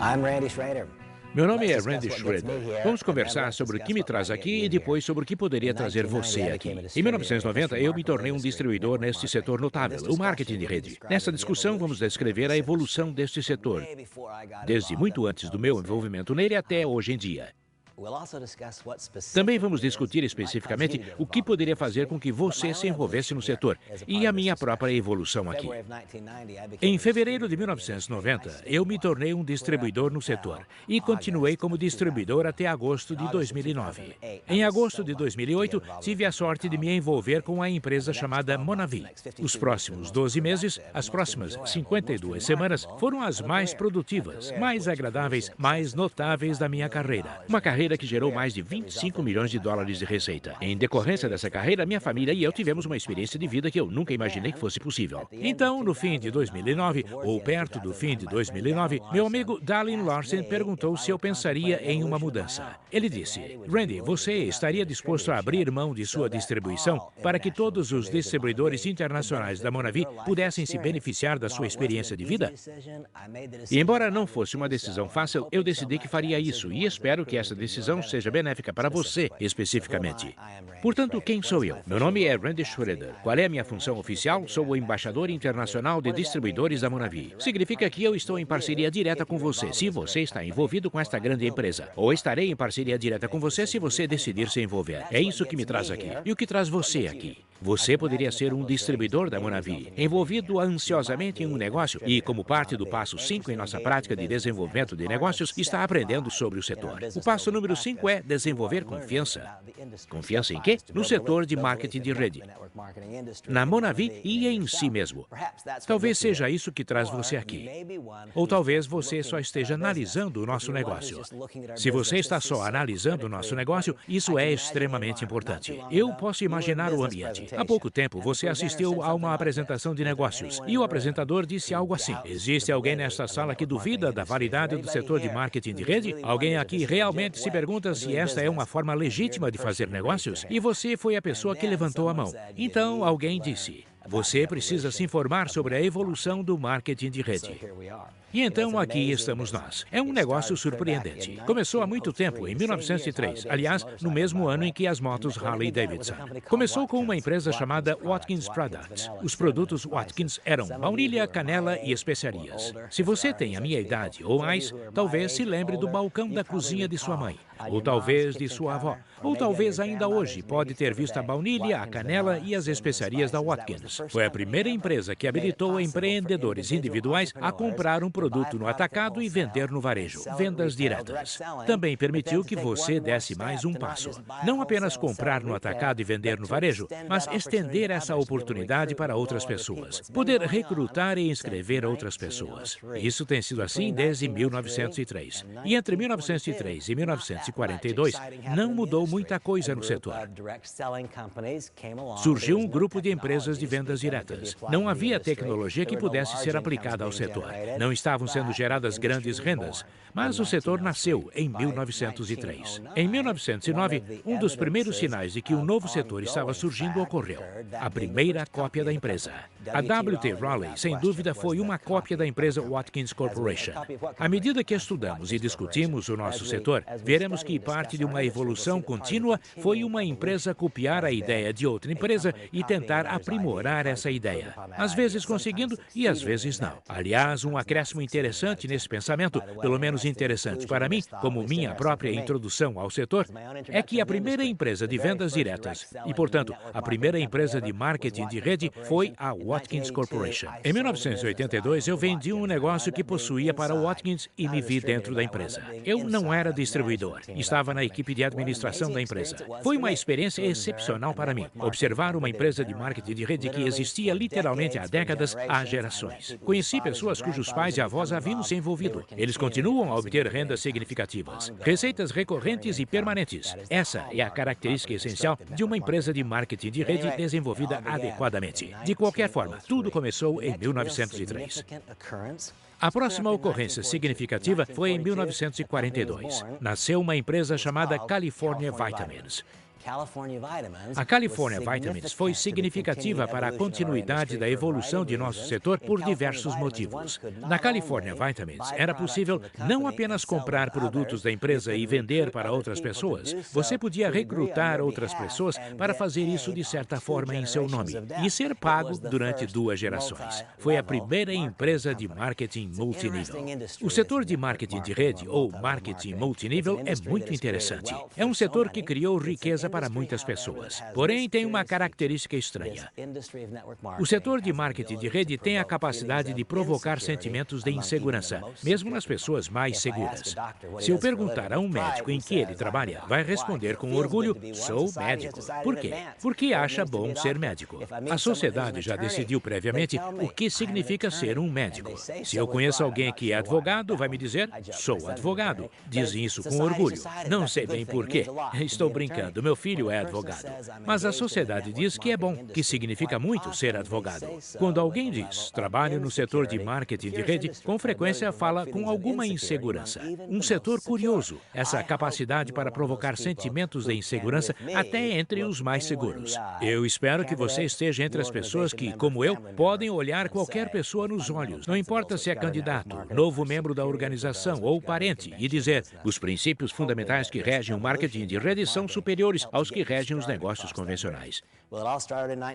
I'm Randy Schrader. Meu nome é Randy Schrader. Vamos conversar sobre o que me traz aqui e depois sobre o que poderia trazer você aqui. Em 1990, eu me tornei um distribuidor neste setor notável, o marketing de rede. Nessa discussão, vamos descrever a evolução deste setor, desde muito antes do meu envolvimento nele até hoje em dia. Também vamos discutir especificamente o que poderia fazer com que você se envolvesse no setor e a minha própria evolução aqui. Em fevereiro de 1990, eu me tornei um distribuidor no setor e continuei como distribuidor até agosto de 2009. Em agosto de 2008, tive a sorte de me envolver com a empresa chamada Monavi. Os próximos 12 meses, as próximas 52 semanas, foram as mais produtivas, mais agradáveis, mais notáveis da minha carreira. Uma carreira que gerou mais de 25 milhões de dólares de receita. Em decorrência dessa carreira, minha família e eu tivemos uma experiência de vida que eu nunca imaginei que fosse possível. Então, no fim de 2009, ou perto do fim de 2009, meu amigo Dallin Larsen perguntou se eu pensaria em uma mudança. Ele disse: Randy, você estaria disposto a abrir mão de sua distribuição para que todos os distribuidores internacionais da Monavi pudessem se beneficiar da sua experiência de vida? E embora não fosse uma decisão fácil, eu decidi que faria isso e espero que essa decisão seja benéfica para você, especificamente. Portanto, quem sou eu? Meu nome é Randy Schrader. Qual é a minha função oficial? Sou o embaixador internacional de distribuidores da Monavi. Significa que eu estou em parceria direta com você, se você está envolvido com esta grande empresa. Ou estarei em parceria direta com você se você decidir se envolver. É isso que me traz aqui. E o que traz você aqui? Você poderia ser um distribuidor da Monavi, envolvido ansiosamente em um negócio e, como parte do passo 5 em nossa prática de desenvolvimento de negócios, está aprendendo sobre o setor. O passo número 5 é desenvolver confiança. Confiança em quê? No setor de marketing de rede, na Monavi e em si mesmo. Talvez seja isso que traz você aqui. Ou talvez você só esteja analisando o nosso negócio. Se você está só analisando o nosso negócio, isso é extremamente importante. Eu posso imaginar o ambiente. Há pouco tempo, você assistiu a uma apresentação de negócios e o apresentador disse algo assim: existe alguém nesta sala que duvida da validade do setor de marketing de rede? Alguém aqui realmente se pergunta se esta é uma forma legítima de fazer negócios? E você foi a pessoa que levantou a mão. Então, alguém disse: você precisa se informar sobre a evolução do marketing de rede. E então aqui estamos nós. É um negócio surpreendente. Começou há muito tempo, em 1903, aliás, no mesmo ano em que as motos Harley-Davidson. Começou com uma empresa chamada Watkins Products. Os produtos Watkins eram baunilha, canela e especiarias. Se você tem a minha idade ou mais, talvez se lembre do balcão da cozinha de sua mãe, ou talvez de sua avó, ou talvez ainda hoje pode ter visto a baunilha, a canela e as especiarias da Watkins. Foi a primeira empresa que habilitou empreendedores individuais a comprar um produto no atacado e vender no varejo, vendas diretas. Também permitiu que você desse mais um passo. Não apenas comprar no atacado e vender no varejo, mas estender essa oportunidade para outras pessoas. Poder recrutar e inscrever outras pessoas. Isso tem sido assim desde 1903. E entre 1903 e 1942, não mudou muita coisa no setor. Surgiu um grupo de empresas de vendas diretas. Não havia tecnologia que pudesse ser aplicada ao setor. Não estavam sendo geradas grandes rendas, mas o setor nasceu em 1903. Em 1909, um dos primeiros sinais de que um novo setor estava surgindo ocorreu: a primeira cópia da empresa. A W.T. Raleigh, sem dúvida, foi uma cópia da empresa Watkins Corporation. À medida que estudamos e discutimos o nosso setor, veremos que parte de uma evolução contínua foi uma empresa copiar a ideia de outra empresa e tentar aprimorar essa ideia, às vezes conseguindo e às vezes não. Aliás, um acréscimo interessante nesse pensamento, pelo menos interessante para mim, como minha própria introdução ao setor, é que a primeira empresa de vendas diretas e, portanto, a primeira empresa de marketing de rede foi a Watkins Corporation. Em 1982, eu vendi um negócio que possuía para o Watkins e me vi dentro da empresa. Eu não era distribuidor, estava na equipe de administração da empresa. Foi uma experiência excepcional para mim, observar uma empresa de marketing de rede que existia literalmente há décadas, há gerações. Conheci pessoas cujos pais e avós haviam se envolvido. Eles continuam a obter rendas significativas, receitas recorrentes e permanentes. Essa é a característica essencial de uma empresa de marketing de rede desenvolvida adequadamente. De qualquer forma, tudo começou em 1903. A próxima ocorrência significativa foi em 1942. Nasceu uma empresa chamada California Vitamins. A California Vitamins foi significativa para a continuidade da evolução de nosso setor por diversos motivos. Na California Vitamins, era possível não apenas comprar produtos da empresa e vender para outras pessoas. Você podia recrutar outras pessoas para fazer isso de certa forma em seu nome e ser pago durante 2 gerações. Foi a primeira empresa de marketing multinível. O setor de marketing de rede, ou marketing multinível, é muito interessante. É um setor que criou riqueza para muitas pessoas. Porém, tem uma característica estranha. O setor de marketing de rede tem a capacidade de provocar sentimentos de insegurança, mesmo nas pessoas mais seguras. Se eu perguntar a um médico em que ele trabalha, vai responder com orgulho: sou médico. Por quê? Porque acha bom ser médico. A sociedade já decidiu previamente o que significa ser um médico. Se eu conheço alguém que é advogado, vai me dizer: sou advogado. Dizem isso com orgulho. Não sei bem por quê. Estou brincando, meu filho é advogado. Mas a sociedade diz que é bom, que significa muito ser advogado. Quando alguém diz trabalho no setor de marketing de rede, com frequência fala com alguma insegurança. Um setor curioso, essa capacidade para provocar sentimentos de insegurança até entre os mais seguros. Eu espero que você esteja entre as pessoas que, como eu, podem olhar qualquer pessoa nos olhos, não importa se é candidato, novo membro da organização ou parente, e dizer: os princípios fundamentais que regem o marketing de rede são superiores aos que regem os negócios convencionais.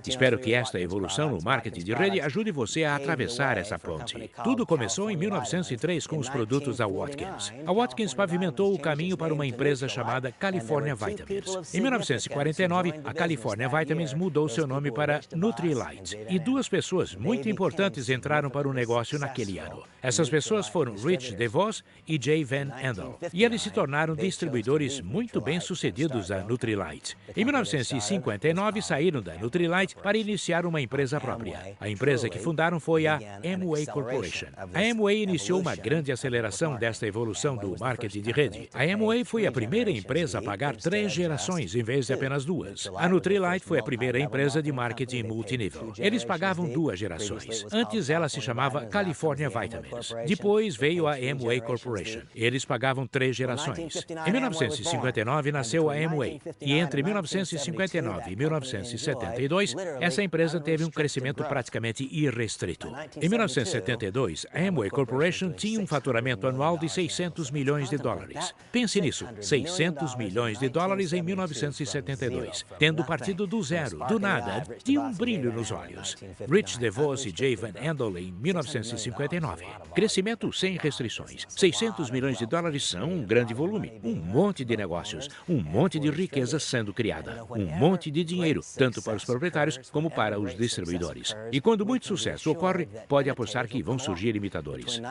Espero que esta evolução no marketing de rede ajude você a atravessar essa ponte. Tudo começou em 1903 com os produtos da Watkins. A Watkins pavimentou o caminho para uma empresa chamada California Vitamins. Em 1949, a California Vitamins mudou seu nome para Nutrilite, e 2 pessoas muito importantes entraram para o negócio naquele ano. Essas pessoas foram Rich DeVos e Jay Van Andel, e eles se tornaram distribuidores muito bem-sucedidos da Nutrilite. Em 1959, saíram da Nutrilite para iniciar uma empresa própria. A empresa que fundaram foi a Amway Corporation. A Amway iniciou uma grande aceleração desta evolução do marketing de rede. A Amway foi a primeira empresa a pagar 3 gerações em vez de apenas 2. A Nutrilite foi a primeira empresa de marketing multinível. Eles pagavam 2 gerações. Antes ela se chamava California Vitamins. Depois veio a Amway Corporation. Eles pagavam 3 gerações. Em 1959 nasceu a Amway, e entre 1959 e 1972, essa empresa teve um crescimento praticamente irrestrito. Em 1972, a Amway Corporation tinha um faturamento anual de 600 milhões de dólares. Pense nisso, 600 milhões de dólares em 1972, tendo partido do zero, do nada, de um brilho nos olhos. Rich DeVos e Jay Van Andel em 1959. Crescimento sem restrições. 600 milhões de dólares são um grande volume, um monte de negócios, um monte de riqueza sendo criada, um monte de dinheiro, tanto para os proprietários como para os distribuidores. E quando muito sucesso ocorre, pode apostar que vão surgir imitadores.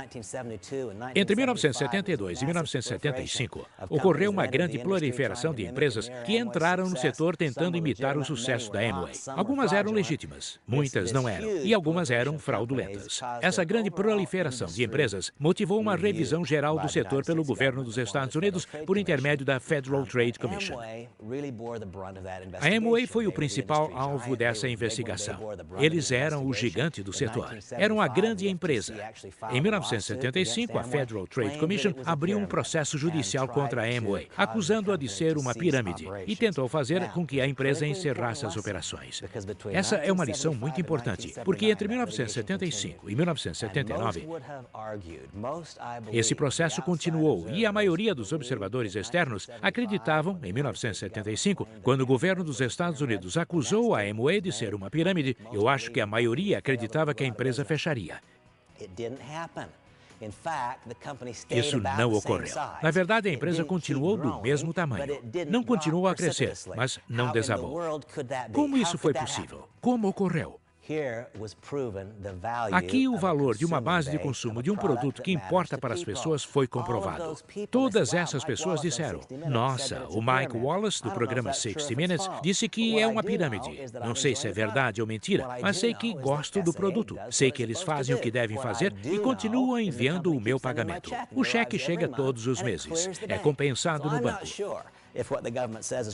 Entre 1972 e 1975, ocorreu uma grande proliferação de empresas que entraram no setor tentando imitar o sucesso da Amway. Algumas eram legítimas, muitas não eram, e algumas eram fraudulentas. Essa grande proliferação de empresas motivou uma revisão geral do setor pelo governo dos Estados Unidos por intermédio da Federal Trade Commission. A Amway foi o principal alvo dessa investigação. Eles eram o gigante do setor. Eram a grande empresa. Em 1975, a Federal Trade Commission abriu um processo judicial contra a Amway, acusando-a de ser uma pirâmide, e tentou fazer com que a empresa encerrasse as operações. Essa é uma lição muito importante, porque entre 1975 e 1979, esse processo continuou, e a maioria dos observadores externos acreditavam, em 1975, quando o governo dos Estados Unidos acusou a Amway de ser uma pirâmide, eu acho que a maioria acreditava que a empresa fecharia. Isso não ocorreu. Na verdade, a empresa continuou do mesmo tamanho. Não continuou a crescer, mas não desabou. Como isso foi possível? Como ocorreu? Aqui, o valor de uma base de consumo de um produto que importa para as pessoas foi comprovado. Todas essas pessoas disseram: nossa, o Mike Wallace, do programa 60 Minutes, disse que é uma pirâmide. Não sei se é verdade ou mentira, mas sei que gosto do produto. Sei que eles fazem o que devem fazer e continuam enviando o meu pagamento. O cheque chega todos os meses. É compensado no banco.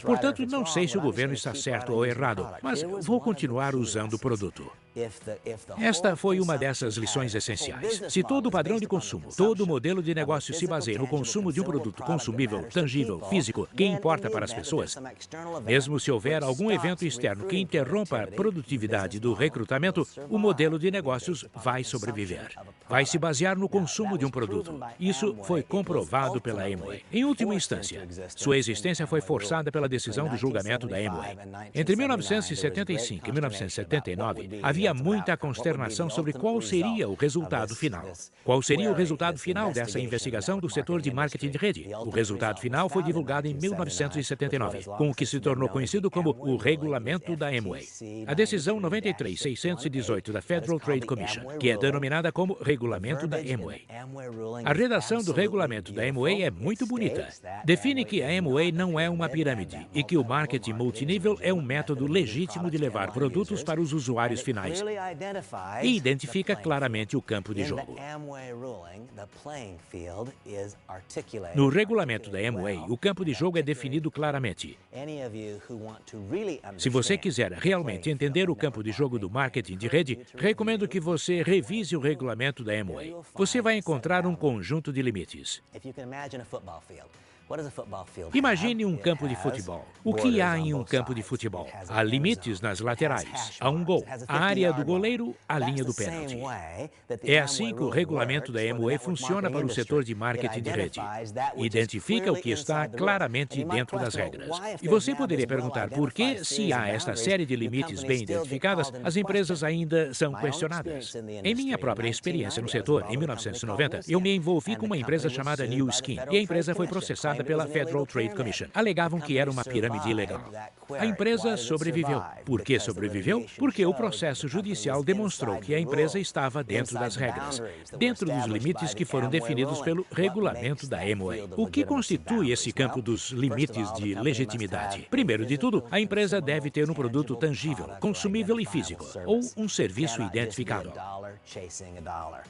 Portanto, não sei se o governo está certo ou errado, mas vou continuar usando o produto. Esta foi uma dessas lições essenciais. Se todo o padrão de consumo, todo o modelo de negócio se baseia no consumo de um produto consumível, tangível, físico, que importa para as pessoas, mesmo se houver algum evento externo que interrompa a produtividade do recrutamento, o modelo de negócios vai sobreviver. Vai se basear no consumo de um produto. Isso foi comprovado pela Amway. Em última instância, sua existência foi forçada pela decisão do julgamento da Amway. Entre 1975 e 1979, havia muita consternação sobre qual seria o resultado final. Qual seria o resultado final dessa investigação do setor de marketing de rede? O resultado final foi divulgado em 1979, com o que se tornou conhecido como o Regulamento da Amway. A decisão 93-618 da Federal Trade Commission, que é denominada como Regulamento da Amway. A redação do Regulamento da Amway é muito bonita. Define que a Amway não é uma pirâmide e que o marketing multinível é um método legítimo de levar produtos para os usuários finais e identifica claramente o campo de jogo. No regulamento da Amway, o campo de jogo é definido claramente. Se você quiser realmente entender o campo de jogo do marketing de rede, recomendo que você revise o regulamento da Amway. Você vai encontrar um conjunto de limites. Imagine um campo de futebol. O que há em um campo de futebol? Há limites nas laterais, há um gol, a área do goleiro, a linha do pênalti. É assim que o regulamento da Amway funciona para o setor de marketing de rede. Identifica o que está claramente dentro das regras. E você poderia perguntar por que, se há esta série de limites bem identificadas, as empresas ainda são questionadas. Em minha própria experiência no setor, em 1990, eu me envolvi com uma empresa chamada New Skin, e a empresa foi processada pela Federal Trade Commission. Alegavam que era uma pirâmide ilegal. A empresa sobreviveu. Por que sobreviveu? Porque o processo judicial demonstrou que a empresa estava dentro das regras, dentro dos limites que foram definidos pelo regulamento da Amway. O que constitui esse campo dos limites de legitimidade? Primeiro de tudo, a empresa deve ter um produto tangível, consumível e físico, ou um serviço identificável.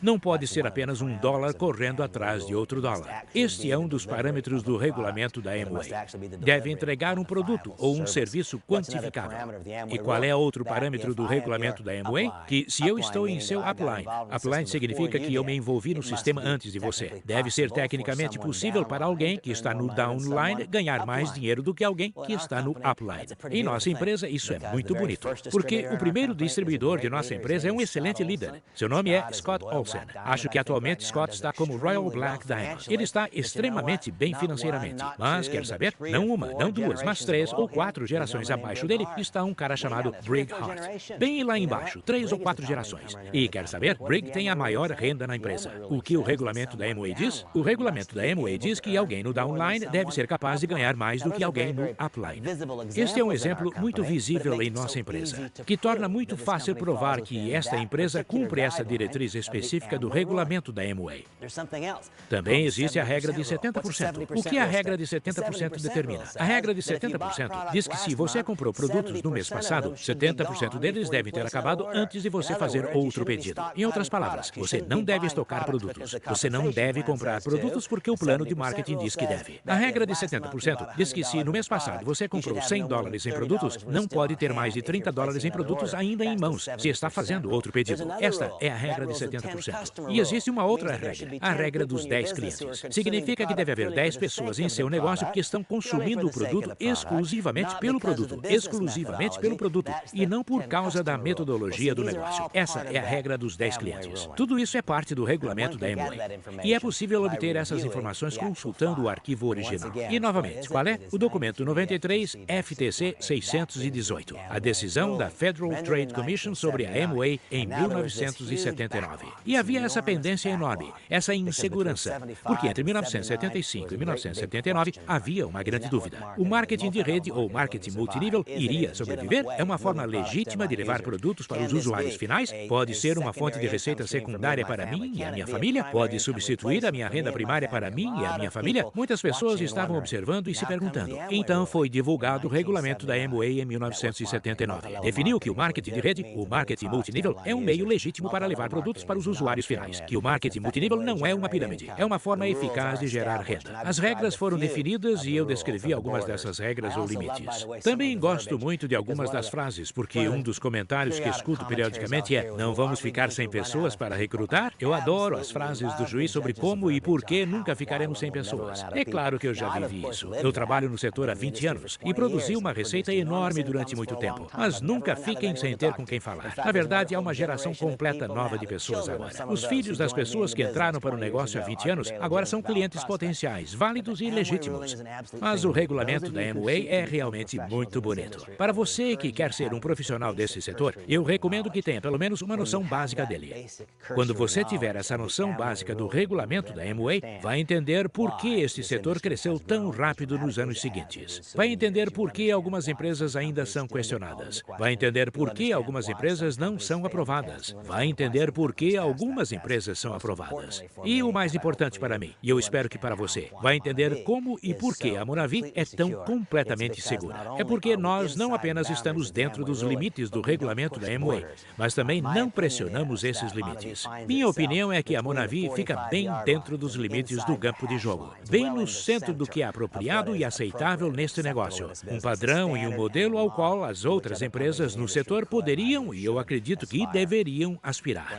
Não pode ser apenas um dólar correndo atrás de outro dólar. Este é um dos parâmetros do regulamento da Amway. Deve entregar um produto ou um serviço quantificável. E qual é outro parâmetro do regulamento da Amway? Que se eu estou em seu upline, upline significa que eu me envolvi no sistema antes de você. Deve ser tecnicamente possível para alguém que está no downline ganhar mais dinheiro do que alguém que está no upline. Em nossa empresa, isso é muito bonito, porque o primeiro distribuidor de nossa empresa é um excelente líder. Seu nome é Scott Olsen. Acho que atualmente Scott está como Royal Black Diamond. Ele está extremamente bem financeiramente. Mas, quer saber? Não uma, não duas, mas 3 ou 4 gerações abaixo dele está um cara chamado Brig Hart. Bem lá embaixo, 3 ou 4 gerações. E, quer saber? Brig tem a maior renda na empresa. O que o regulamento da Amway diz? O regulamento da Amway diz que alguém no downline deve ser capaz de ganhar mais do que alguém no upline. Este é um exemplo muito visível em nossa empresa, que torna muito fácil provar que esta empresa cumpre essa diretriz específica do regulamento da Amway. Também existe a regra de 70%. O que a regra de 70% determina? A regra de 70% diz que se você comprou produtos no mês passado, 70% deles devem ter acabado antes de você fazer outro pedido. Em outras palavras, você não deve estocar produtos. Você não deve comprar produtos porque o plano de marketing diz que deve. A regra de 70% diz que se no mês passado você comprou $100 em produtos, não pode ter mais de $30 em produtos ainda em mãos se está fazendo outro pedido. Esta é a regra de 70%. E existe uma outra regra, a regra dos 10 clientes. Significa que deve haver 10 pessoas em seu negócio que estão consumindo o produto exclusivamente pelo produto, e não por causa da metodologia do negócio. Essa é a regra dos 10 clientes. Tudo isso é parte do regulamento da Amway. E é possível obter essas informações consultando o arquivo original. E, novamente, qual é? O documento 93 FTC 618, a decisão da Federal Trade Commission sobre a Amway em 1979. E havia essa pendência enorme, essa insegurança, porque entre 1975 e 1979 havia uma grande dúvida. O marketing de rede ou marketing multinível iria sobreviver? É uma forma legítima de levar produtos para os usuários finais? Pode ser uma fonte de receita secundária para mim e a minha família? Pode substituir a minha renda primária para mim e a minha família? Muitas pessoas estavam observando e se perguntando. Então foi divulgado o regulamento da Amway em 1979. Definiu que o marketing de rede, o marketing multinível, é um meio legítimo para para levar produtos para os usuários finais, que o marketing multinível não é uma pirâmide, é uma forma eficaz de gerar renda. As regras foram definidas e eu descrevi algumas dessas regras ou limites. Também gosto muito de algumas das frases, porque um dos comentários que escuto periodicamente é: não vamos ficar sem pessoas para recrutar? Eu adoro as frases do juiz sobre como e por que nunca ficaremos sem pessoas. É claro que eu já vivi isso. Eu trabalho no setor há 20 anos e produzi uma receita enorme durante muito tempo, mas nunca fiquem sem ter com quem falar. Na verdade, há uma geração completa nova de pessoas agora. Os filhos das pessoas que entraram para o negócio há 20 anos agora são clientes potenciais, válidos e legítimos. Mas o regulamento da Amway é realmente muito bonito. Para você que quer ser um profissional desse setor, eu recomendo que tenha pelo menos uma noção básica dele. Quando você tiver essa noção básica do regulamento da Amway, vai entender por que este setor cresceu tão rápido nos anos seguintes. Vai entender por que algumas empresas ainda são questionadas. Vai entender por que algumas empresas não são aprovadas. Vai entender por que algumas empresas são aprovadas. E o mais importante para mim, e eu espero que para você, vai entender como e por que a Monavi é tão completamente segura. É porque nós não apenas estamos dentro dos limites do regulamento da Amway, mas também não pressionamos esses limites. Minha opinião é que a Monavi fica bem dentro dos limites do campo de jogo, bem no centro do que é apropriado e aceitável neste negócio. Um padrão e um modelo ao qual as outras empresas no setor poderiam, e eu acredito que deveriam, aspirar.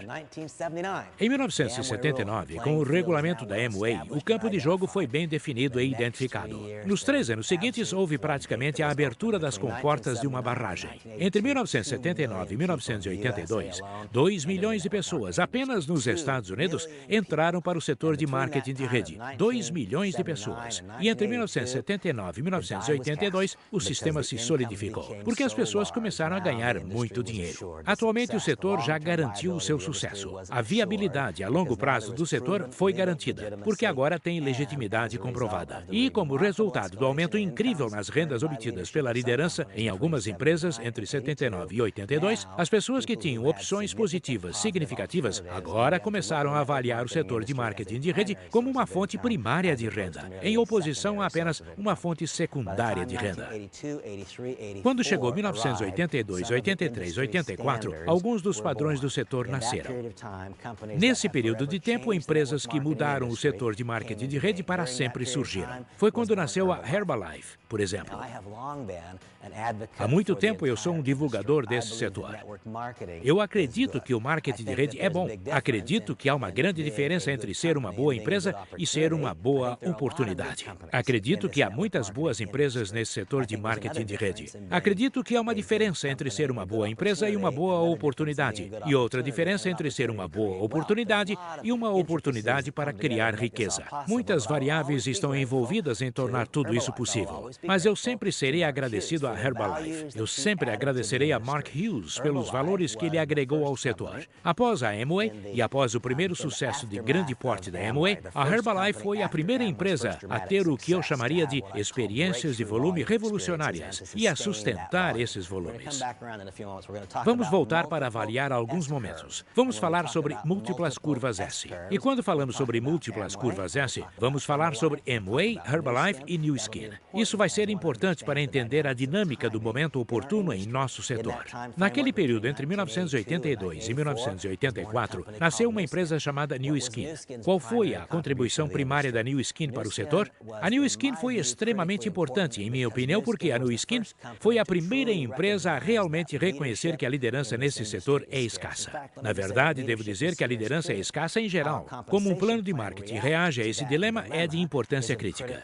Em 1979, com o regulamento da Amway, o campo de jogo foi bem definido e identificado. Nos 3 anos seguintes, houve praticamente a abertura das comportas de uma barragem. Entre 1979 e 1982, 2 milhões de pessoas apenas nos Estados Unidos entraram para o setor de marketing de rede. 2 milhões de pessoas. E entre 1979 e 1982, o sistema se solidificou, porque as pessoas começaram a ganhar muito dinheiro. Atualmente, o setor já garantiu o seu sucesso. A viabilidade a longo prazo do setor foi garantida, porque agora tem legitimidade comprovada. E, como resultado do aumento incrível nas rendas obtidas pela liderança em algumas empresas entre 79 e 82, as pessoas que tinham opções positivas significativas agora começaram a avaliar o setor de marketing de rede como uma fonte primária de renda, em oposição a apenas uma fonte secundária de renda. Quando chegou 1982, 83, 84, alguns dos padrões do setor nasceram. Nesse período de tempo, empresas que mudaram o setor de marketing de rede para sempre surgiram. Foi quando nasceu a Herbalife, por exemplo. Há muito tempo eu sou um divulgador desse setor. Eu acredito que o marketing de rede é bom. Acredito que há uma grande diferença entre ser uma boa empresa e ser uma boa oportunidade. Acredito que há muitas boas empresas nesse setor de marketing de rede. Acredito que há uma diferença entre ser uma boa empresa e uma boa oportunidade, e outra diferença entre ser uma boa oportunidade e uma oportunidade para criar riqueza. Muitas variáveis estão envolvidas em tornar tudo isso possível, mas eu sempre serei agradecido a Herbalife. Eu sempre agradecerei a Mark Hughes pelos valores que ele agregou ao setor. Após a Amway e após o primeiro sucesso de grande porte da Amway, a Herbalife foi a primeira empresa a ter o que eu chamaria de experiências de volume revolucionárias e a sustentar esses volumes. Vamos voltar para avaliar alguns momentos. Vamos falar sobre múltiplas curvas S. E quando falamos sobre múltiplas curvas S, vamos falar sobre Amway, Herbalife e Nu Skin. Isso vai ser importante para entender a dinâmica do momento oportuno em nosso setor. Naquele período entre 1982 e 1984, nasceu uma empresa chamada Nu Skin. Qual foi a contribuição primária da Nu Skin para o setor? A Nu Skin foi extremamente importante, em minha opinião, porque a Nu Skin foi a primeira empresa a realmente reconhecer que a liderança nesse setor é escassa. Na verdade, devo dizer que a liderança é escassa em geral. Como um plano de marketing reage a esse dilema é de importância crítica.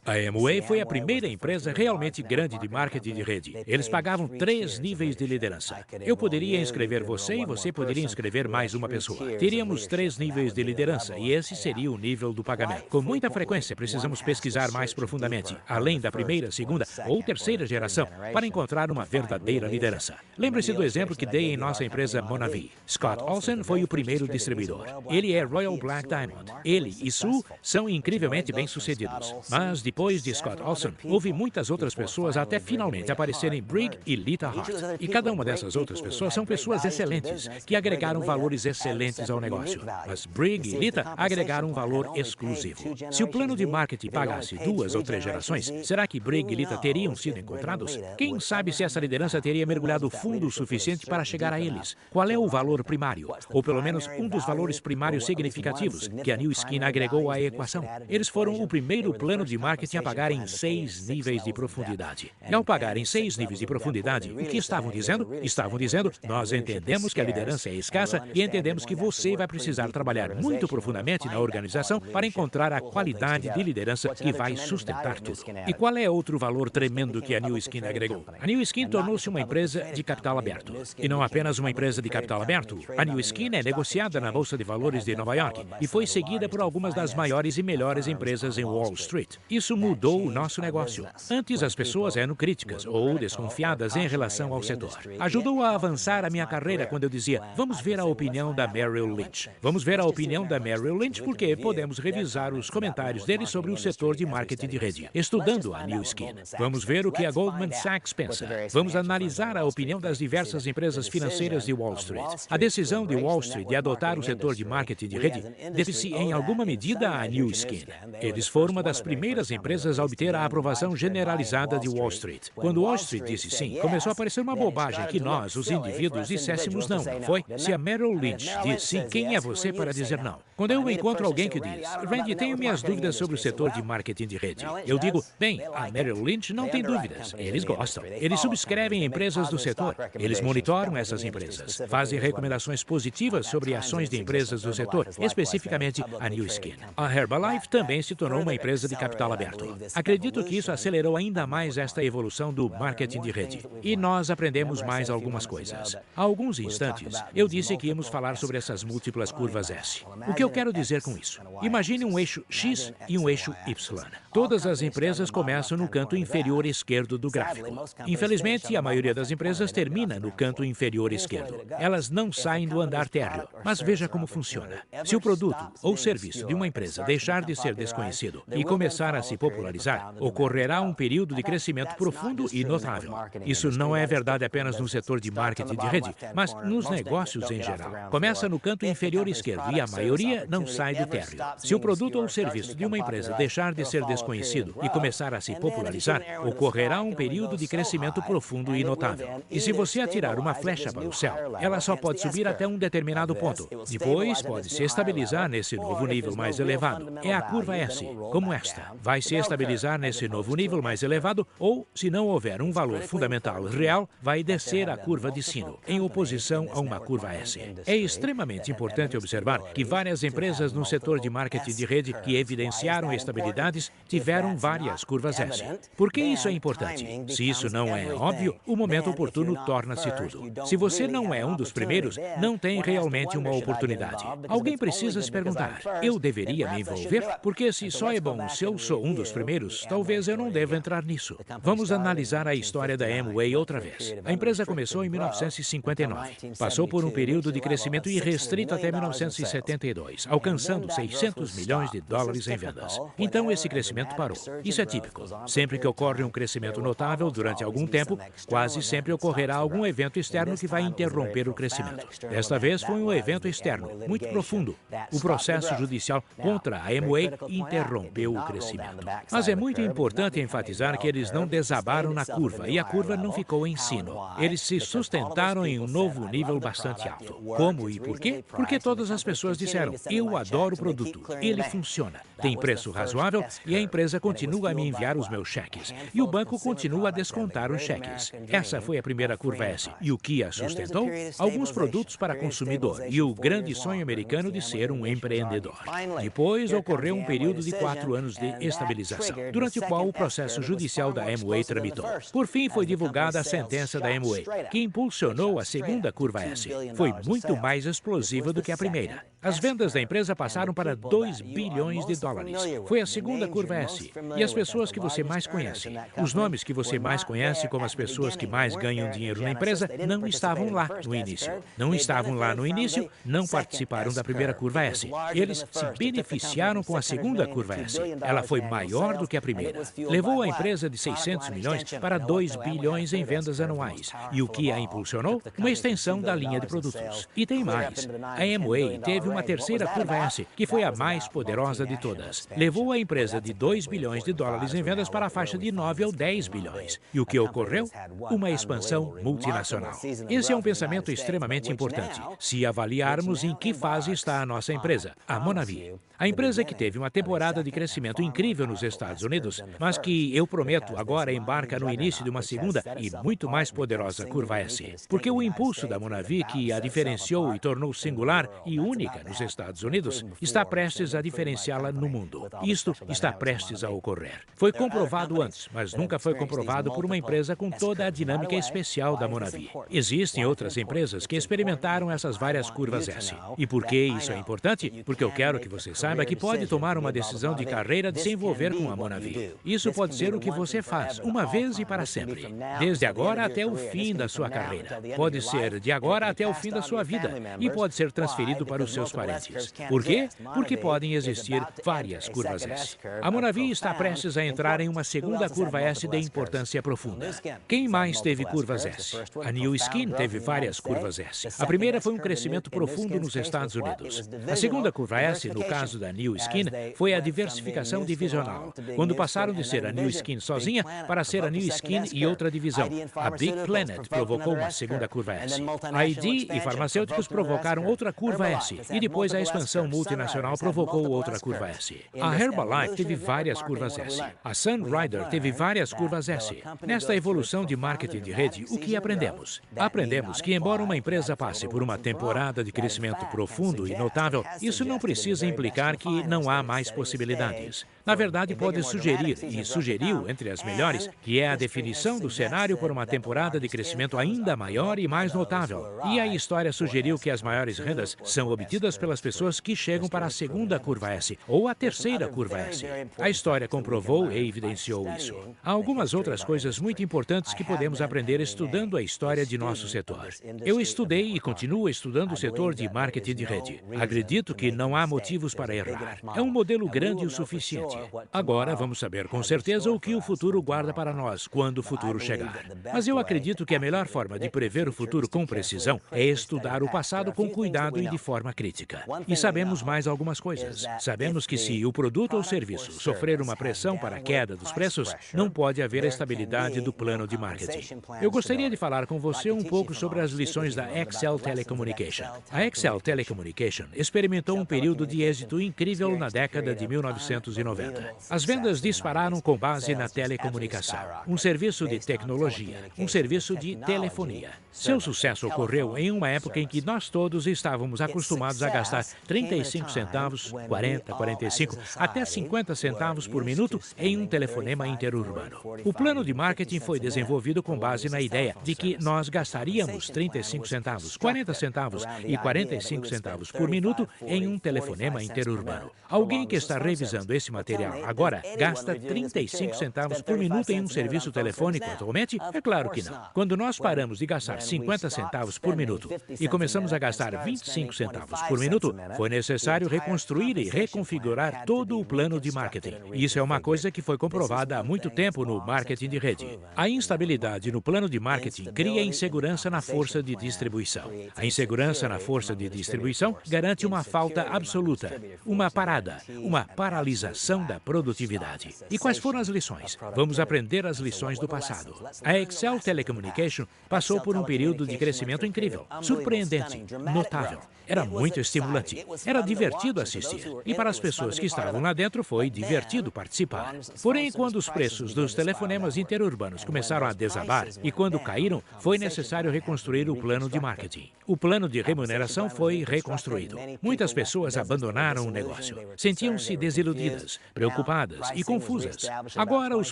A Amway foi a primeira empresa realmente grande de marketing de rede. Eles pagavam 3 níveis de liderança. Eu poderia inscrever você e você poderia inscrever mais uma pessoa. Teríamos 3 níveis de liderança e esse seria o nível do pagamento. Com muita frequência, precisamos pesquisar mais profundamente, além da primeira, segunda ou terceira geração, para encontrar uma verdadeira liderança. Lembre-se do exemplo que dei em nossa empresa Monavi. Scott Olsen foi o primeiro distribuidor. Ele é Royal Black Diamond. Ele e Sue são incrivelmente bem-sucedidos. Mas depois de Scott Olsen, houve muitas outras pessoas até finalmente aparecerem Brigg e Lita Hart. E cada uma dessas outras pessoas são pessoas excelentes, que agregaram valores excelentes ao negócio. Mas Brigg e Lita agregaram um valor exclusivo. Se o plano de marketing pagasse 2 ou 3 gerações, será que Brigg e Lita teriam sido encontrados? Quem sabe se essa liderança teria mergulhado fundo o suficiente para chegar a eles? Qual é o valor primário, ou pelo menos um dos valores primários significativos que a New Skin agregou à equação? Eles foram o primeiro plano de marketing a pagar em 6 níveis de profundidade. E ao pagar em 6 níveis de profundidade, o que estavam dizendo? Estavam dizendo, nós entendemos que a liderança é escassa e entendemos que você vai precisar trabalhar muito profundamente na organização para encontrar a qualidade de liderança que vai sustentar tudo. E qual é outro valor tremendo que a New Skin agregou? A New Skin tornou-se uma empresa de capital aberto. E não apenas uma empresa de capital aberto, a New Skin é negociada na Bolsa de Valores de Nova York e foi seguida por algumas das maiores e melhores empresas em Wall Street. Isso mudou o nosso negócio. Antes as pessoas eram críticas ou desconfiadas em relação ao setor. Ajudou a avançar a minha carreira quando eu dizia, vamos ver a opinião da Merrill Lynch. Vamos ver a opinião da Merrill Lynch porque podemos revisar os comentários dele sobre o setor de marketing de rede, estudando a New Skin. Vamos ver o que a Goldman Sachs pensa. Vamos analisar a opinião das diversas empresas financeiras de Wall Street. A decisão de Wall Street de adotar o setor de marketing de rede deve-se em alguma medida à New Skin. Eles foram uma das primeiras empresas a obter a aprovação generalizada de Wall Street. Quando Wall Street disse sim, começou a parecer uma bobagem que nós, os indivíduos, disséssemos não foi? Se a Merrill Lynch diz sim, quem é você para dizer não? Quando eu encontro alguém que diz, Randy, tenho minhas dúvidas sobre o setor de marketing de rede, eu digo, bem, a Merrill Lynch não tem dúvidas. Eles gostam. Eles subscrevem empresas do setor. Eles monitoram essas empresas. Fazem recomendações positivas sobre ações de empresas do setor, especificamente a New Skin. A Herbalife também se tornou uma empresa de capital aberto. Acredito que isso acelerou ainda mais esta evolução do marketing de rede. E nós aprendemos mais algumas coisas. Há alguns instantes, eu disse que íamos falar sobre essas múltiplas curvas S. O que eu quero dizer com isso? Imagine um eixo X e um eixo Y. Todas as empresas começam no canto inferior esquerdo do gráfico. Infelizmente, a maioria das empresas termina no canto inferior esquerdo. Elas não saem do andar térreo. Mas veja como funciona. Se o produto ou serviço de uma empresa deixar de ser desconhecido e começar a se popularizar, ocorrerá um período de crescimento profundo e notável. Isso não é verdade apenas no setor de marketing de rede, mas nos negócios em geral. Começa no canto inferior esquerdo e a maioria não sai do térreo. Se o produto ou serviço de uma empresa deixar de ser desconhecido e começar a se popularizar, ocorrerá um período de crescimento profundo e notável. E se você atirar uma flecha para o céu, ela só pode subir até um determinado ponto. Depois, pode se estabilizar nesse novo nível mais elevado. É a curva S, como esta. Vai se estabilizar nesse novo nível mais elevado ou, se não houver um valor fundamental real, vai descer a curva de sino, em oposição a uma curva S. É extremamente importante observar que várias empresas no setor de marketing de rede que evidenciaram estabilidades tiveram várias curvas S. Por que isso é importante? Se isso não é óbvio, o momento oportuno torna-se tudo. Se você não é um dos primeiros, não tem realmente uma oportunidade. Alguém precisa se perguntar, eu deveria me envolver? Porque se só é bom se eu sou um dos primeiros, talvez eu não deva entrar nisso. Vamos analisar a história da Amway outra vez. A empresa começou em 1959. Passou por um período de crescimento irrestrito até 1972, alcançando 600 milhões de dólares em vendas. Então esse crescimento parou. Isso é típico. Sempre que ocorre um crescimento notável durante algum tempo, quase sempre ocorrerá algum evento externo que vai interromper o crescimento. Desta vez foi um evento externo, muito profundo. O processo judicial contra a Amway interrompeu o crescimento. Mas é muito importante enfatizar que eles não desabaram na curva e a curva não ficou em sino. Eles se sustentaram em um novo nível bastante alto. Como e por quê? Porque todas as pessoas disseram, eu adoro o produto, ele funciona, tem preço razoável e a empresa continua a me enviar os meus cheques. E o banco continua a descontar os cheques. Essa foi a primeira curva S. E o que a sustentou? Alguns produtos para consumidor e o grande sonho americano de ser um empreendedor. Depois ocorreu um período de 4 anos de estabilização, durante o qual o processo judicial da Amway tramitou. Por fim, foi divulgada a sentença da Amway, que impulsionou a segunda curva S. Foi muito mais explosiva do que a primeira. As vendas da empresa passaram para 2 bilhões de dólares. Foi a segunda curva S. E as pessoas que você mais conhece, os nomes que você mais conhece como as pessoas que mais ganham dinheiro na empresa, não estavam lá no início. Não estavam lá no início, não participaram da primeira curva S. Eles se beneficiaram com a segunda curva S. Ela foi maior do que a primeira. Levou a empresa de 600 milhões para 2 bilhões em vendas anuais. E o que a impulsionou? Uma extensão da linha de produtos. E tem mais. A Amway teve uma terceira curva S, que foi a mais poderosa de todas. Levou a empresa de 2 bilhões de dólares em vendas para a faixa de 9 ou 10 bilhões. E o que ocorreu? Uma expansão multinacional. Esse é um pensamento extremamente extremamente importante, se avaliarmos em que fase está a nossa empresa, a Monavi. A empresa que teve uma temporada de crescimento incrível nos Estados Unidos, mas que, eu prometo, agora embarca no início de uma segunda e muito mais poderosa curva S. Porque o impulso da Monavi, que a diferenciou e tornou singular e única nos Estados Unidos, está prestes a diferenciá-la no mundo. Isto está prestes a ocorrer. Foi comprovado antes, mas nunca foi comprovado por uma empresa com toda a dinâmica especial da Monavi. Existem outras empresas que experimentaram essas várias curvas S. E por que isso é importante? Porque eu quero que você saiba que pode tomar uma decisão de carreira de se envolver com a Monavi. Isso pode ser o que você faz, uma vez e para sempre. Desde agora até o fim da sua carreira. Pode ser de agora até o fim da sua vida. E pode ser transferido para os seus parentes. Por quê? Porque podem existir várias curvas S. A Monavi está prestes a entrar em uma segunda curva S de importância profunda. Quem mais teve curvas S? A New Skin teve várias curvas S. A primeira foi um crescimento profundo nos Estados Unidos. A segunda curva S, no caso da New Skin, foi a diversificação divisional, quando passaram de ser a New Skin sozinha para ser a New Skin e outra divisão. A Big Planet provocou uma segunda curva S. A ID e farmacêuticos provocaram outra curva S, e depois a expansão multinacional provocou outra curva S. A Herbalife teve várias curvas S. A Sunrider teve várias curvas S. Nesta evolução de marketing de rede, o que aprendemos? Aprendemos que, embora uma empresa passe por uma temporada de crescimento profundo e notável, isso não precisa implicar que não há mais possibilidades. Na verdade, pode sugerir, e sugeriu entre as melhores, que é a definição do cenário por uma temporada de crescimento ainda maior e mais notável. E a história sugeriu que as maiores rendas são obtidas pelas pessoas que chegam para a segunda curva S, ou a terceira curva S. A história comprovou e evidenciou isso. Há algumas outras coisas muito importantes que podemos aprender estudando a história de nosso setor. Eu estudei e continuo estudando o setor de marketing de rede. Acredito que não há motivos para errar. É um modelo grande o suficiente. Agora vamos saber com certeza o que o futuro guarda para nós quando o futuro chegar. Mas eu acredito que a melhor forma de prever o futuro com precisão é estudar o passado com cuidado e de forma crítica. E sabemos mais algumas coisas. Sabemos que se o produto ou serviço sofrer uma pressão para a queda dos preços, não pode haver estabilidade do plano de marketing. Eu gostaria de falar com você um pouco sobre as lições da Excel Telecommunication. A Excel Telecommunication experimentou um período de êxito incrível na década de 1990. As vendas dispararam com base na telecomunicação, um serviço de tecnologia, um serviço de telefonia. Seu sucesso ocorreu em uma época em que nós todos estávamos acostumados a gastar 35 centavos, 40, 45, até 50 centavos por minuto em um telefonema interurbano. O plano de marketing foi desenvolvido com base na ideia de que nós gastaríamos 35 centavos, 40 centavos e 45 centavos por minuto em um telefonema interurbano. Alguém que está revisando esse material agora gasta 35 centavos por minuto em um serviço telefônico atualmente? É claro que não. Quando nós paramos de gastar 50 centavos por minuto e começamos a gastar 25 centavos por minuto, foi necessário reconstruir e reconfigurar todo o plano de marketing. Isso é uma coisa que foi comprovada há muito tempo no marketing de rede. A instabilidade no plano de marketing cria insegurança na força de distribuição. A insegurança na força de distribuição garante uma falta absoluta, uma parada, uma paralisação da produtividade. E quais foram as lições? Vamos aprender as lições do passado. A Excel Telecommunication passou por um período de crescimento incrível, surpreendente, notável. Era muito estimulante. Era divertido assistir. E para as pessoas que estavam lá dentro foi divertido participar. Porém, quando os preços dos telefonemas interurbanos começaram a desabar e quando caíram, foi necessário reconstruir o plano de marketing. O plano de remuneração foi reconstruído. Muitas pessoas abandonaram o negócio. Sentiam-se desiludidas, preocupadas e confusas. Agora os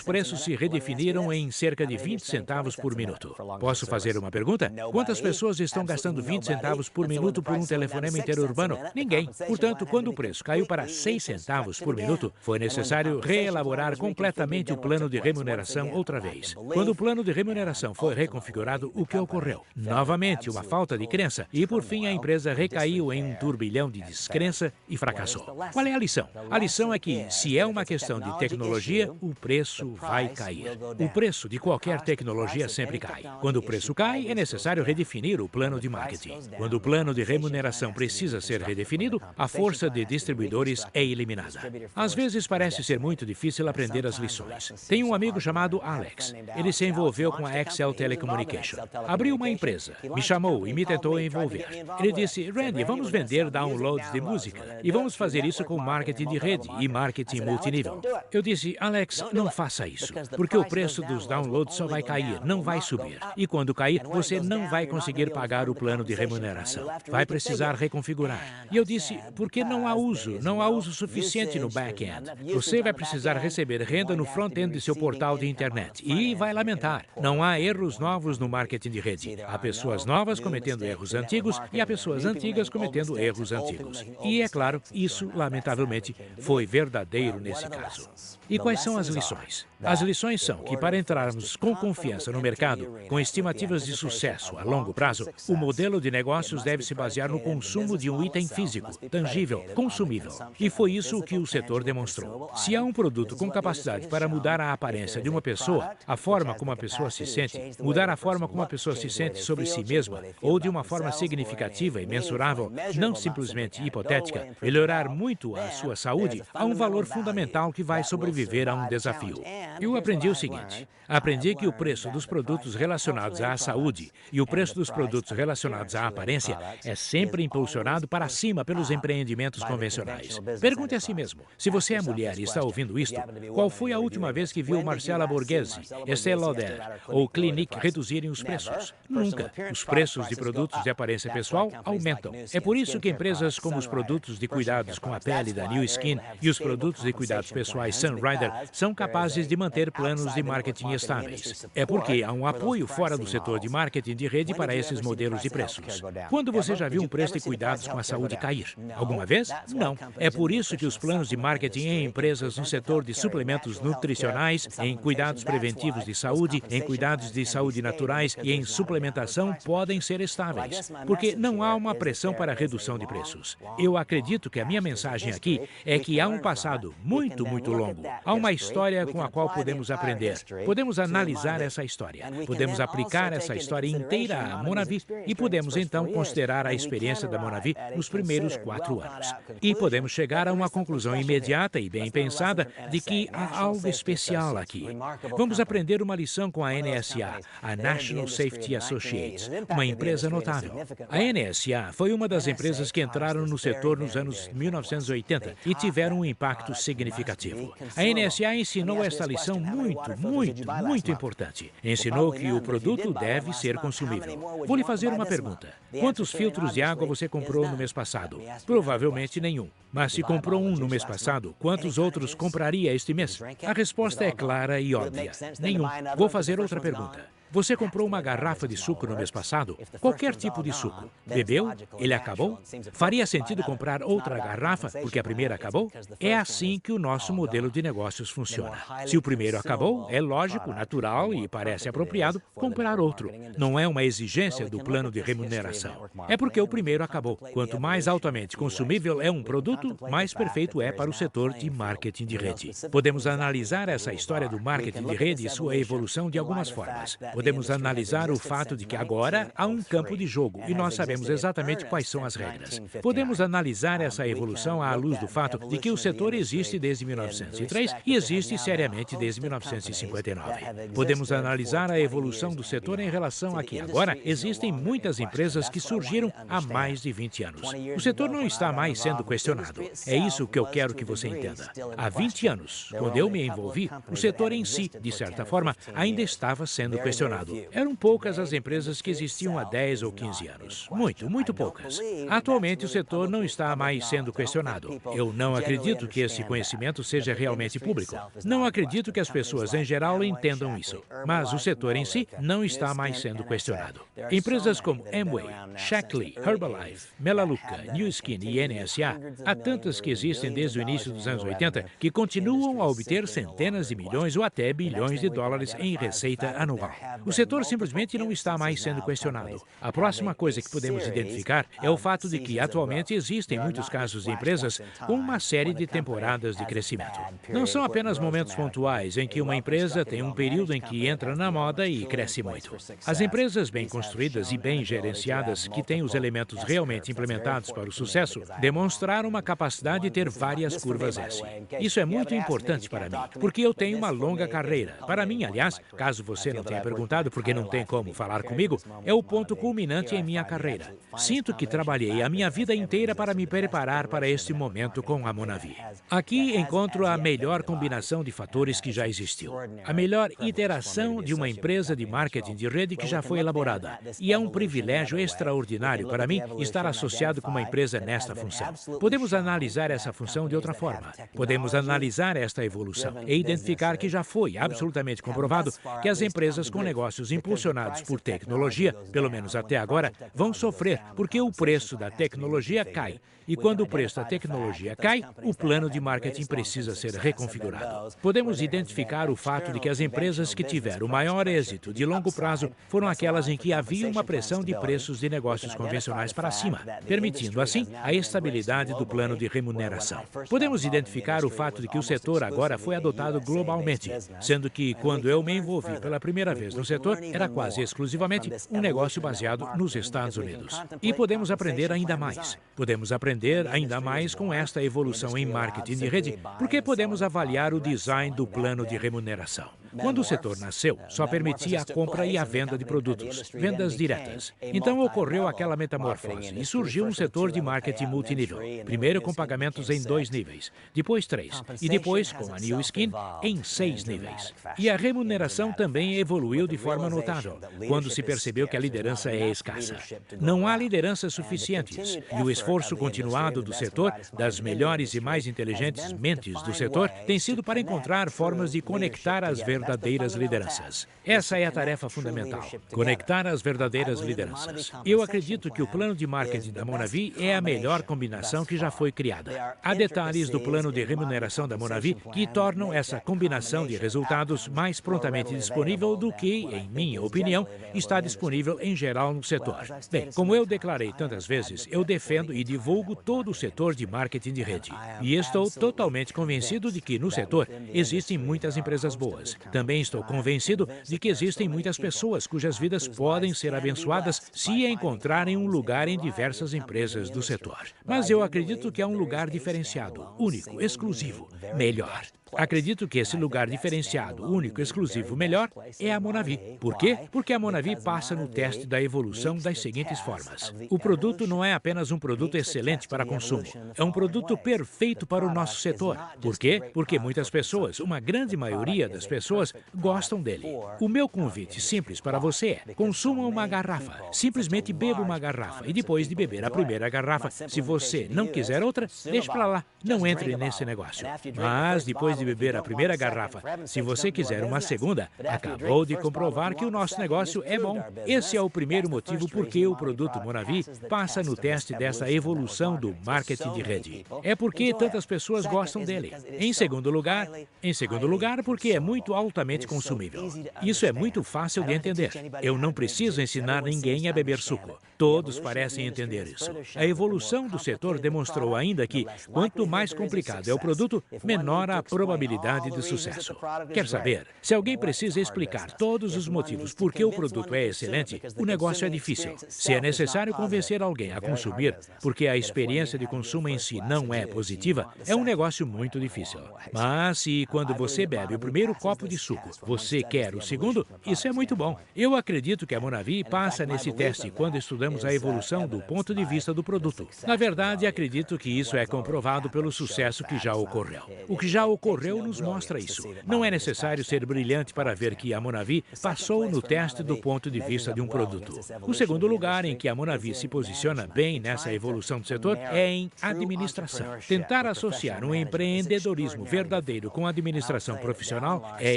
preços se redefiniram em cerca de 20 centavos por minuto. Posso fazer uma pergunta? Quantas pessoas estão gastando 20 centavos por minuto por um telefonema interurbano? Ninguém. Portanto, quando o preço caiu para 6 centavos por minuto, foi necessário reelaborar completamente o plano de remuneração outra vez. Quando o plano de remuneração foi reconfigurado, o que ocorreu? Novamente, uma falta de crença e, por fim, a empresa recaiu em um turbilhão de descrença e fracassou. Qual é a lição? A lição é que, se Se é uma questão de tecnologia, o preço vai cair. O preço de qualquer tecnologia sempre cai. Quando o preço cai, é necessário redefinir o plano de marketing. Quando o plano de remuneração precisa ser redefinido, a força de distribuidores é eliminada. Às vezes parece ser muito difícil aprender as lições. Tenho um amigo chamado Alex. Ele se envolveu com a Excel Telecommunication. Abriu uma empresa, me chamou e me tentou envolver. Ele disse, Randy, vamos vender downloads de música e vamos fazer isso com marketing de rede e marketing multinível. Eu disse, Alex, não faça isso, porque o preço dos downloads só vai cair, não vai subir. E quando cair, você não vai conseguir pagar o plano de remuneração. Vai precisar reconfigurar. E eu disse, porque não há uso suficiente no back-end. Você vai precisar receber renda no front-end de seu portal de internet e vai lamentar. Não há erros novos no marketing de rede. Há pessoas novas cometendo erros antigos e há pessoas antigas cometendo erros antigos. E é claro, isso, lamentavelmente, foi verdadeiro nesse caso. E quais são as lições? As lições são que para entrarmos com confiança no mercado, com estimativas de sucesso a longo prazo, o modelo de negócios deve se basear no consumo de um item físico, tangível, consumível. E foi isso que o setor demonstrou. Se há um produto com capacidade para mudar a aparência de uma pessoa, a forma como a pessoa se sente, mudar a forma como a pessoa se sente sobre si mesma, ou de uma forma significativa e mensurável, não simplesmente hipotética, melhorar muito a sua saúde, há um valor fundamental que vai sobreviver a um desafio. Eu aprendi o seguinte. Aprendi que o preço dos produtos relacionados à saúde e o preço dos produtos relacionados à aparência é sempre impulsionado para cima pelos empreendimentos convencionais. Pergunte a si mesmo, se você é mulher e está ouvindo isto, qual foi a última vez que viu Marcella Borghese, Estée Lauder ou Clinique reduzirem os preços? Nunca. Os preços de produtos de aparência pessoal aumentam. É por isso que empresas como os produtos de cuidados com a pele da New Skin e os produtos de cuidados pessoais Sunrider são capazes de manter planos de marketing estáveis. É porque há um apoio fora do setor de marketing de rede para esses modelos de preços. Quando você já viu um preço de cuidados com a saúde cair? Alguma vez? Não. É por isso que os planos de marketing em empresas no setor de suplementos nutricionais, em cuidados preventivos de saúde, em cuidados de saúde naturais e em suplementação podem ser estáveis, porque não há uma pressão para redução de preços. Eu acredito que a minha mensagem aqui é que há um passado muito longo. Há uma história com a qual podemos aprender. Podemos analisar essa história. Podemos aplicar essa história inteira à Monavi e podemos então considerar a experiência da Monavi nos primeiros 4 anos. E podemos chegar a uma conclusão imediata e bem pensada de que há algo especial aqui. Vamos aprender uma lição com a NSA, a National Safety Associates, uma empresa notável. A NSA foi uma das empresas que entraram no setor nos anos 1980 e tiveram um impacto significativo. A NSA ensinou esta lição muito importante. Ensinou que o produto deve ser consumível. Vou lhe fazer uma pergunta. Quantos filtros de água você comprou no mês passado? Provavelmente nenhum. Mas se comprou um no mês passado, quantos outros compraria este mês? A resposta é clara e óbvia. Nenhum. Vou fazer outra pergunta. Você comprou uma garrafa de suco no mês passado? Qualquer tipo de suco. Bebeu? Ele acabou? Faria sentido comprar outra garrafa porque a primeira acabou? É assim que o nosso modelo de negócios funciona. Se o primeiro acabou, é lógico, natural e parece apropriado comprar outro. Não é uma exigência do plano de remuneração. É porque o primeiro acabou. Quanto mais altamente consumível é um produto, mais perfeito é para o setor de marketing de rede. Podemos analisar essa história do marketing de rede e sua evolução de algumas formas. Podemos analisar o fato de que agora há um campo de jogo e nós sabemos exatamente quais são as regras. Podemos analisar essa evolução à luz do fato de que o setor existe desde 1903 e existe seriamente desde 1959. Podemos analisar a evolução do setor em relação a que agora existem muitas empresas que surgiram há mais de 20 anos. O setor não está mais sendo questionado. É isso que eu quero que você entenda. Há 20 anos, quando eu me envolvi, o setor em si, de certa forma, ainda estava sendo questionado. Eram poucas as empresas que existiam há 10 ou 15 anos. Muito poucas. Atualmente, o setor não está mais sendo questionado. Eu não acredito que esse conhecimento seja realmente público. Não acredito que as pessoas em geral entendam isso. Mas o setor em si não está mais sendo questionado. Empresas como Amway, Shaklee, Herbalife, Melaleuca, New Skin e NSA, há tantas que existem desde o início dos anos 80 que continuam a obter centenas de milhões ou até bilhões de dólares em receita anual. O setor simplesmente não está mais sendo questionado. A próxima coisa que podemos identificar é o fato de que atualmente existem muitos casos de empresas com uma série de temporadas de crescimento. Não são apenas momentos pontuais em que uma empresa tem um período em que entra na moda e cresce muito. As empresas bem construídas e bem gerenciadas, que têm os elementos realmente implementados para o sucesso, demonstraram uma capacidade de ter várias curvas S. Isso é muito importante para mim, porque eu tenho uma longa carreira. Para mim, aliás, caso você não tenha perguntado porque não tem como falar comigo, é o ponto culminante em minha carreira. Sinto que trabalhei a minha vida inteira para me preparar para este momento com a Monavi. Aqui encontro a melhor combinação de fatores que já existiu. A melhor iteração de uma empresa de marketing de rede que já foi elaborada. E é um privilégio extraordinário para mim estar associado com uma empresa nesta função. Podemos analisar essa função de outra forma. Podemos analisar esta evolução e identificar que já foi absolutamente comprovado que as empresas com negócios impulsionados por tecnologia, pelo menos até agora, vão sofrer porque o preço da tecnologia cai. E quando o preço da tecnologia cai, o plano de marketing precisa ser reconfigurado. Podemos identificar o fato de que as empresas que tiveram maior êxito de longo prazo foram aquelas em que havia uma pressão de preços de negócios convencionais para cima, permitindo assim a estabilidade do plano de remuneração. Podemos identificar o fato de que o setor agora foi adotado globalmente, sendo que quando eu me envolvi pela primeira vez no setor, era quase exclusivamente um negócio baseado nos Estados Unidos. E podemos aprender ainda mais. Podemos aprender ainda mais com esta evolução em marketing de rede, porque podemos avaliar o design do plano de remuneração. Quando o setor nasceu, só permitia a compra e a venda de produtos, vendas diretas. Então ocorreu aquela metamorfose e surgiu um setor de marketing multinível. Primeiro com pagamentos em 2 níveis, depois 3, e depois, com a New Skin, em 6 níveis. E a remuneração também evoluiu de forma notável, quando se percebeu que a liderança é escassa. Não há lideranças suficientes, e o esforço continuado do setor, das melhores e mais inteligentes mentes do setor, tem sido para encontrar formas de conectar as verdadeiras lideranças. Essa é a tarefa fundamental, conectar as verdadeiras lideranças. Eu acredito que o plano de marketing da Monavi é a melhor combinação que já foi criada. Há detalhes do plano de remuneração da Monavi que tornam essa combinação de resultados mais prontamente disponível do que, em minha opinião, está disponível em geral no setor. Bem, como eu declarei tantas vezes, eu defendo e divulgo todo o setor de marketing de rede. E estou totalmente convencido de que no setor existem muitas empresas boas. Também estou convencido de que existem muitas pessoas cujas vidas podem ser abençoadas se encontrarem um lugar em diversas empresas do setor. Mas eu acredito que é um lugar diferenciado, único, exclusivo, melhor. Acredito que esse lugar diferenciado, único, exclusivo, melhor é a Monavi. Por quê? Porque a Monavi passa no teste da evolução das seguintes formas. O produto não é apenas um produto excelente para consumo. É um produto perfeito para o nosso setor. Por quê? Porque muitas pessoas, uma grande maioria das pessoas, gostam dele. O meu convite simples para você é: consuma uma garrafa. Simplesmente beba uma garrafa. E depois de beber a primeira garrafa, se você não quiser outra, deixe para lá. Não entre nesse negócio. Mas depois de beber a primeira garrafa, se você quiser uma segunda, acabou de comprovar que o nosso negócio é bom. Esse é o primeiro motivo por que o produto Monavi passa no teste dessa evolução do marketing de rede. É porque tantas pessoas gostam dele. Em segundo lugar, porque é muito altamente consumível. Isso é muito fácil de entender. Eu não preciso ensinar ninguém a beber suco. Todos parecem entender isso. A evolução do setor demonstrou ainda que, quanto mais complicado é o produto, menor a probabilidade de sucesso. Quer saber? Se alguém precisa explicar todos os motivos por que o produto é excelente, o negócio é difícil. Se é necessário convencer alguém a consumir, porque a experiência de consumo em si não é positiva, é um negócio muito difícil. Mas se, quando você bebe o primeiro copo de suco, você quer o segundo, isso é muito bom. Eu acredito que a Monavi passa nesse teste quando estudamos a evolução do ponto de vista do produto. Na verdade, acredito que isso é comprovado pelo sucesso que já ocorreu. O que já ocorreu nos mostra isso. Não é necessário ser brilhante para ver que a Monavi passou no teste do ponto de vista de um produto. O segundo lugar em que a Monavi se posiciona bem nessa evolução do setor é em administração. Tentar associar um empreendedorismo verdadeiro com administração profissional é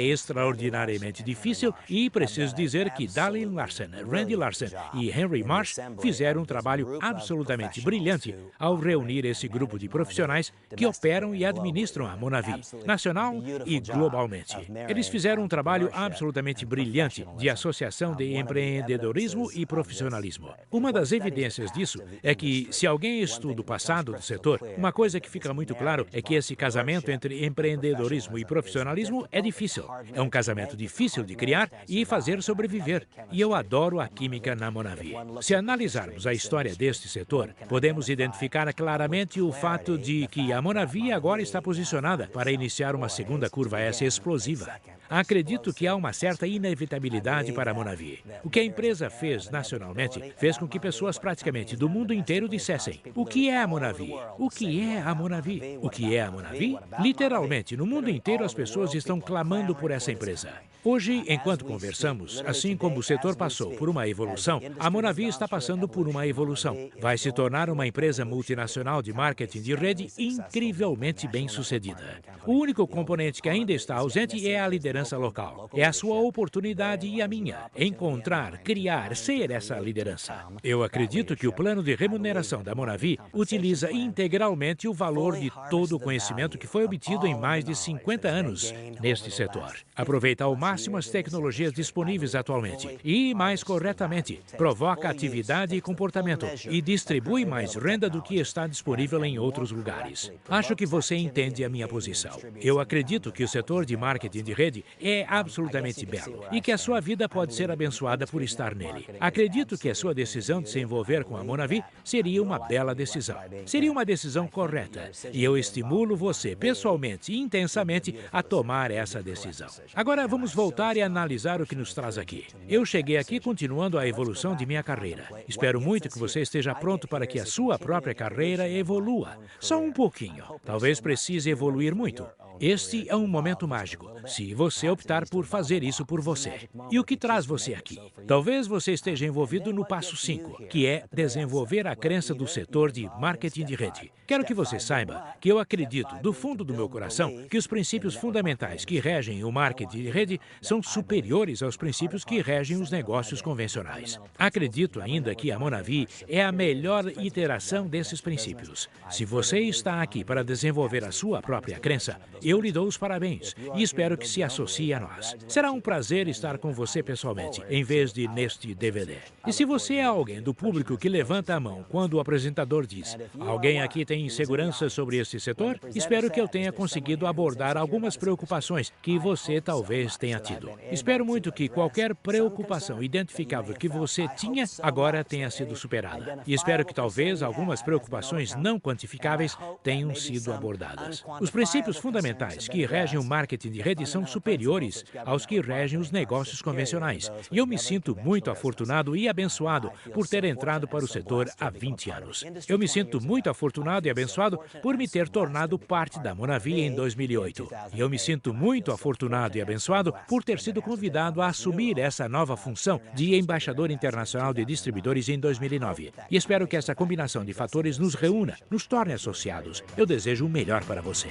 extraordinariamente difícil e preciso dizer que Dalin Larsen, Randy Larsen e Henry Marsh fizeram um trabalho absolutamente brilhante ao reunir esse grupo de profissionais que operam e administram a Monavi. nacional e globalmente. Eles fizeram um trabalho absolutamente brilhante de associação de empreendedorismo e profissionalismo. Uma das evidências disso é que, se alguém estuda o passado do setor, uma coisa que fica muito claro é que esse casamento entre empreendedorismo e profissionalismo é difícil. É um casamento difícil de criar e fazer sobreviver. E eu adoro a química na Monavi. Se analisarmos a história deste setor, podemos identificar claramente o fato de que a Monavi agora está posicionada para iniciar uma segunda curva S explosiva. Acredito que há uma certa inevitabilidade para a Monavi. O que a empresa fez nacionalmente fez com que pessoas praticamente do mundo inteiro dissessem: o que é a Monavi? O que é a Monavi? O que é a Monavi? Literalmente, no mundo inteiro as pessoas estão clamando por essa empresa. Hoje, enquanto conversamos, assim como o setor passou por uma evolução, a Monavi está passando por uma evolução. Vai se tornar uma empresa multinacional de marketing de rede incrivelmente bem-sucedida. O único componente que ainda está ausente é a liderança local. É a sua oportunidade e a minha. Encontrar, criar, ser essa liderança. Eu acredito que o plano de remuneração da Monavi utiliza integralmente o valor de todo o conhecimento que foi obtido em mais de 50 anos neste setor. Aproveita ao máximo as tecnologias disponíveis atualmente e, mais corretamente, provoca atividade e comportamento e distribui mais renda do que está disponível em outros lugares. Acho que você entende a minha posição. Eu acredito que o setor de marketing de rede é absolutamente belo e que a sua vida pode ser abençoada por estar nele. Acredito que a sua decisão de se envolver com a Monavi seria uma bela decisão. Seria uma decisão correta e eu estimulo você pessoalmente e intensamente a tomar essa decisão. Agora vamos voltar e analisar o que nos traz aqui. Eu cheguei aqui continuando a evolução de minha carreira. Espero muito que você esteja pronto para que a sua própria carreira evolua. Só um pouquinho. Talvez precise evoluir muito. Este é um momento mágico, se você optar por fazer isso por você. E o que traz você aqui? Talvez você esteja envolvido no passo 5, que é desenvolver a crença do setor de marketing de rede. Quero que você saiba que eu acredito, do fundo do meu coração, que os princípios fundamentais que regem o marketing de rede são superiores aos princípios que regem os negócios convencionais. Acredito ainda que a Monavi é a melhor iteração desses princípios. Se você está aqui para desenvolver a sua própria crença, eu lhe dou os parabéns e espero que se associe a nós. Será um prazer estar com você pessoalmente, em vez de neste DVD. E se você é alguém do público que levanta a mão quando o apresentador diz: alguém aqui tem inseguranças sobre este setor? Espero que eu tenha conseguido abordar algumas preocupações que você talvez tenha tido. Espero muito que qualquer preocupação identificável que você tinha agora tenha sido superada. E espero que talvez algumas preocupações não quantificáveis tenham sido abordadas. Os princípios fundamentais que regem o marketing de rede são superiores aos que regem os negócios convencionais. E eu me sinto muito afortunado e abençoado por ter entrado para o setor há 20 anos. Eu me sinto muito afortunado e abençoado por me ter tornado parte da Monavi em 2008. E eu me sinto muito afortunado e abençoado por ter sido convidado a assumir essa nova função de embaixador internacional de distribuidores em 2009. E espero que essa combinação de fatores nos reúna, nos torne associados. Eu desejo o melhor para você.